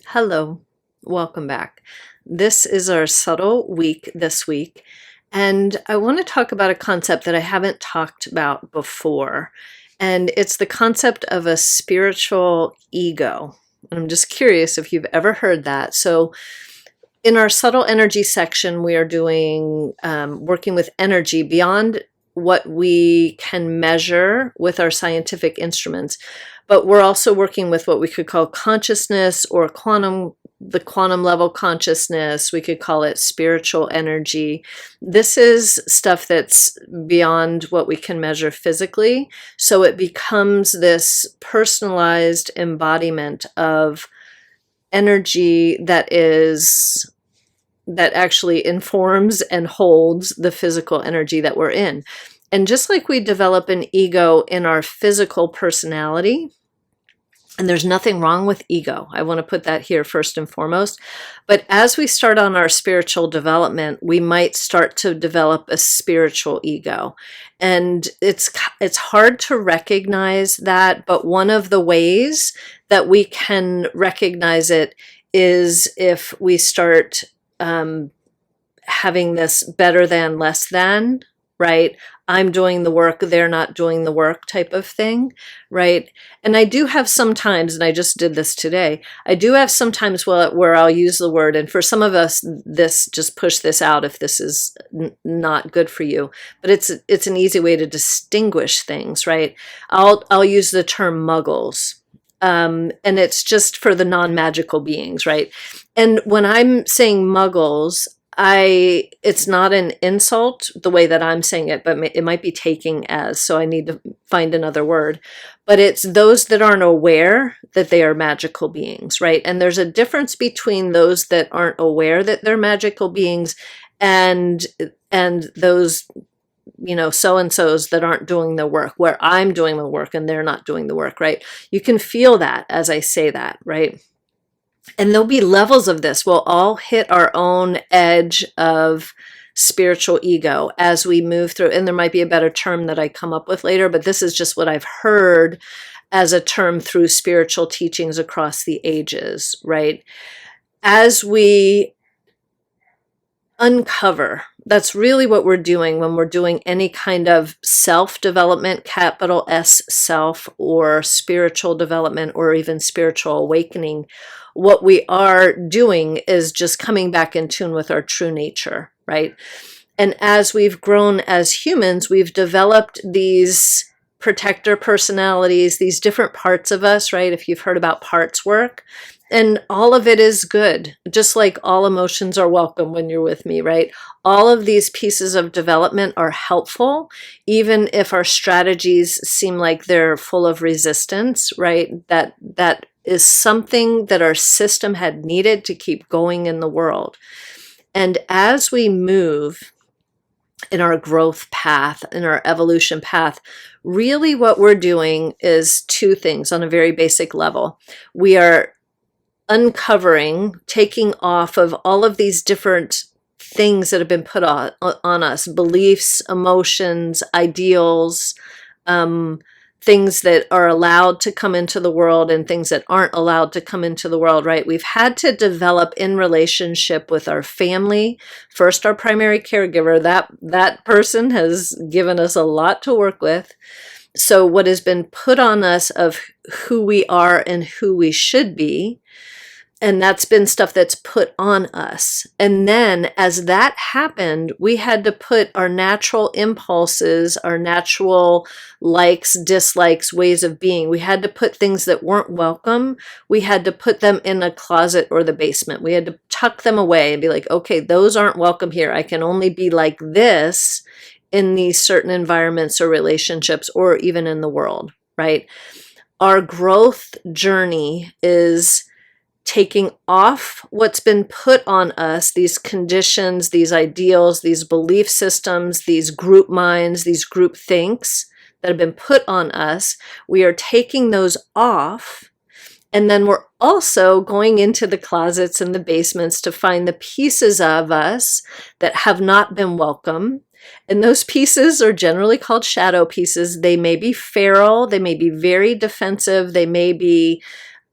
Hello, welcome back. This is our subtle week this week, and I want to talk about a concept that I haven't talked about before, and it's the concept of a spiritual ego. And I'm just curious if you've ever heard that. So, in our subtle energy section, we are doing working with energy beyond what we can measure with our scientific instruments, but we're also working with what we could call consciousness or the quantum level consciousness. We could call it spiritual energy. This is stuff that's beyond what we can measure physically. So it becomes this personalized embodiment of energy that actually informs and holds the physical energy that we're in. And just like we develop an ego in our physical personality, and there's nothing wrong with ego. I want to put that here first and foremost. But as we start on our spiritual development, we might start to develop a spiritual ego. And it's hard to recognize that, but one of the ways that we can recognize it is if we start having this better than, less than, right? I'm doing the work, they're not doing the work type of thing, right? And I do have sometimes, and I just did this today, I do have sometimes where I'll use the word, and for some of us, just push this out if this is not good for you. But it's an easy way to distinguish things, right? I'll use the term muggles. And it's just for the non-magical beings, right? And when I'm saying muggles, it's not an insult the way that I'm saying it, but it might be taking as, so I need to find another word. But it's those that aren't aware that they are magical beings, right? And there's a difference between those that aren't aware that they're magical beings and those, so-and-sos that aren't doing the work, where I'm doing the work and they're not doing the work, right? You can feel that as I say that, right? And there'll be levels of this. We'll all hit our own edge of spiritual ego as we move through. And there might be a better term that I come up with later, but this is just what I've heard as a term through spiritual teachings across the ages, right? As we uncover, that's really what we're doing when we're doing any kind of self-development, capital S self, or spiritual development, or even spiritual awakening. What we are doing is just coming back in tune with our true nature, right? And as we've grown as humans, we've developed these protector personalities, these different parts of us, right? If you've heard about parts work, and all of it is good, just like all emotions are welcome when you're with me, right? All of these pieces of development are helpful, even if our strategies seem like they're full of resistance, right? That is something that our system had needed to keep going in the world. And as we move in our growth path, in our evolution path, really what we're doing is two things on a very basic level. We are uncovering, taking off of all of these different things that have been put on us, beliefs, emotions, ideals, things that are allowed to come into the world and things that aren't allowed to come into the world, right? We've had to develop in relationship with our family. First, our primary caregiver, that person has given us a lot to work with. So what has been put on us of who we are and who we should be, and that's been stuff that's put on us. And then as that happened, we had to put our natural impulses, our natural likes, dislikes, ways of being. We had to put things that weren't welcome. We had to put them in a closet or the basement. We had to tuck them away and be like, okay, those aren't welcome here. I can only be like this in these certain environments or relationships or even in the world, right? Our growth journey is taking off what's been put on us, these conditions, these ideals, these belief systems, these group minds, these group thinks that have been put on us. We are taking those off, and then we're also going into the closets and the basements to find the pieces of us that have not been welcome. And those pieces are generally called shadow pieces. They may be feral, they may be very defensive, they may be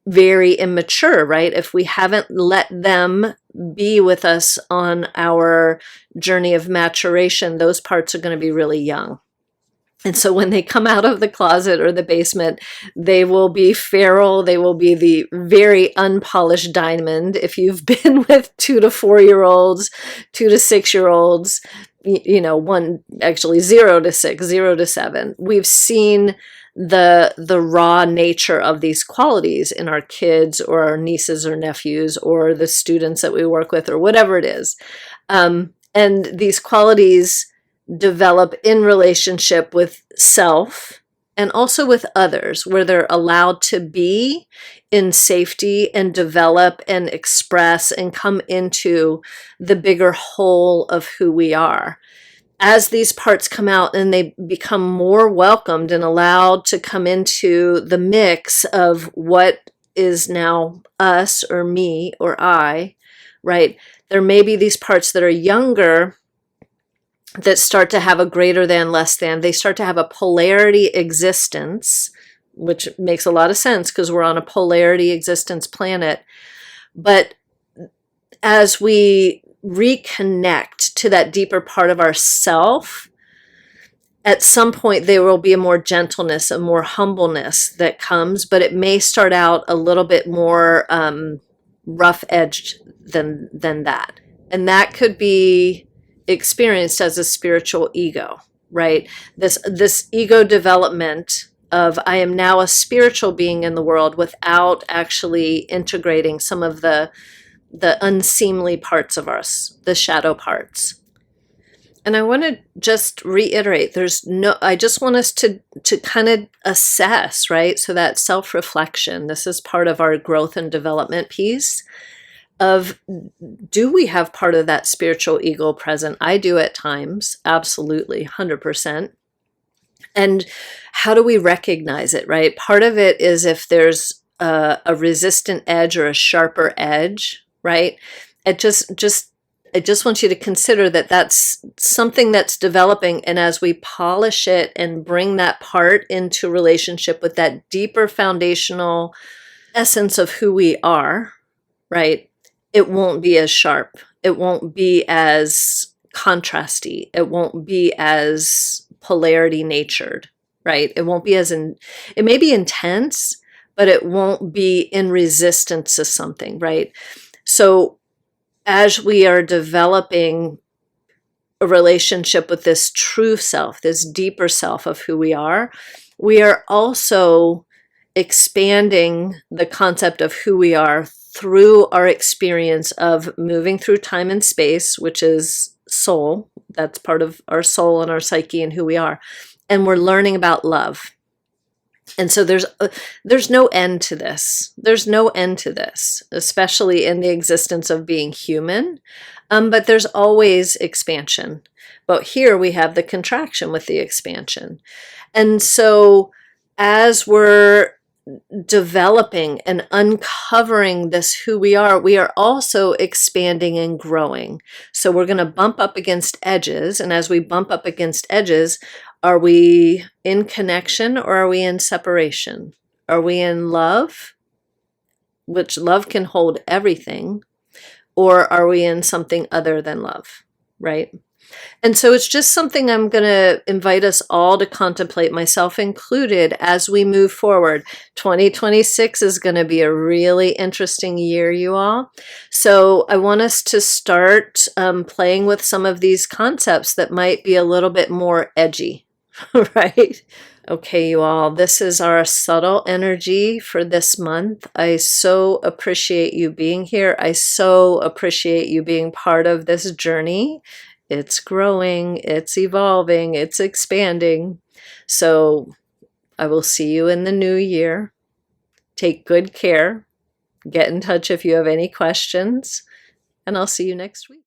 very immature, right? If we haven't let them be with us on our journey of maturation, those parts are going to be really young. And so when they come out of the closet or the basement, they will be feral. They will be the very unpolished diamond. If you've been with 2 to 4 year olds, 2 to 6 year olds, one actually 0 to 6, 0 to 7, we've seen the raw nature of these qualities in our kids or our nieces or nephews or the students that we work with or whatever it is. And these qualities develop in relationship with self and also with others, where they're allowed to be in safety and develop and express and come into the bigger whole of who we are. As these parts come out and they become more welcomed and allowed to come into the mix of what is now us or me or I, right? There may be these parts that are younger that start to have a greater than, less than. They start to have a polarity existence, which makes a lot of sense because we're on a polarity existence planet. But as we reconnect to that deeper part of ourself, at some point there will be a more gentleness, a more humbleness that comes, but it may start out a little bit more rough-edged than that. And that could be experienced as a spiritual ego, right? This ego development of I am now a spiritual being in the world without actually integrating some of the unseemly parts of us, the shadow parts. And I want to just reiterate, I just want us to kind of assess, right? So that self-reflection, this is part of our growth and development piece of, do we have part of that spiritual ego present? I do at times, absolutely, 100%. And how do we recognize it, right? Part of it is if there's a resistant edge or a sharper edge, right? I just want you to consider that that's something that's developing, and as we polish it and bring that part into relationship with that deeper foundational essence of who we are, right? It won't be as sharp. It won't be as contrasty. It won't be as polarity natured, right? It won't be it may be intense, but it won't be in resistance to something, right? So as we are developing a relationship with this true self, this deeper self of who we are also expanding the concept of who we are through our experience of moving through time and space, which is soul. That's part of our soul and our psyche and who we are. And we're learning about love. And so there's no end to this. There's no end to this, especially in the existence of being human. But there's always expansion. But here we have the contraction with the expansion. And so as we're developing and uncovering this who we are also expanding and growing. So we're going to bump up against edges. And as we bump up against edges, are we in connection or are we in separation? Are we in love, which love can hold everything, or are we in something other than love, right? And so it's just something I'm going to invite us all to contemplate, myself included, as we move forward. 2026 is going to be a really interesting year, you all. So I want us to start playing with some of these concepts that might be a little bit more edgy, right? Okay, you all, this is our subtle energy for this month. I so appreciate you being here. I so appreciate you being part of this journey. It's growing, it's evolving, it's expanding. So I will see you in the new year. Take good care. Get in touch if you have any questions, and I'll see you next week.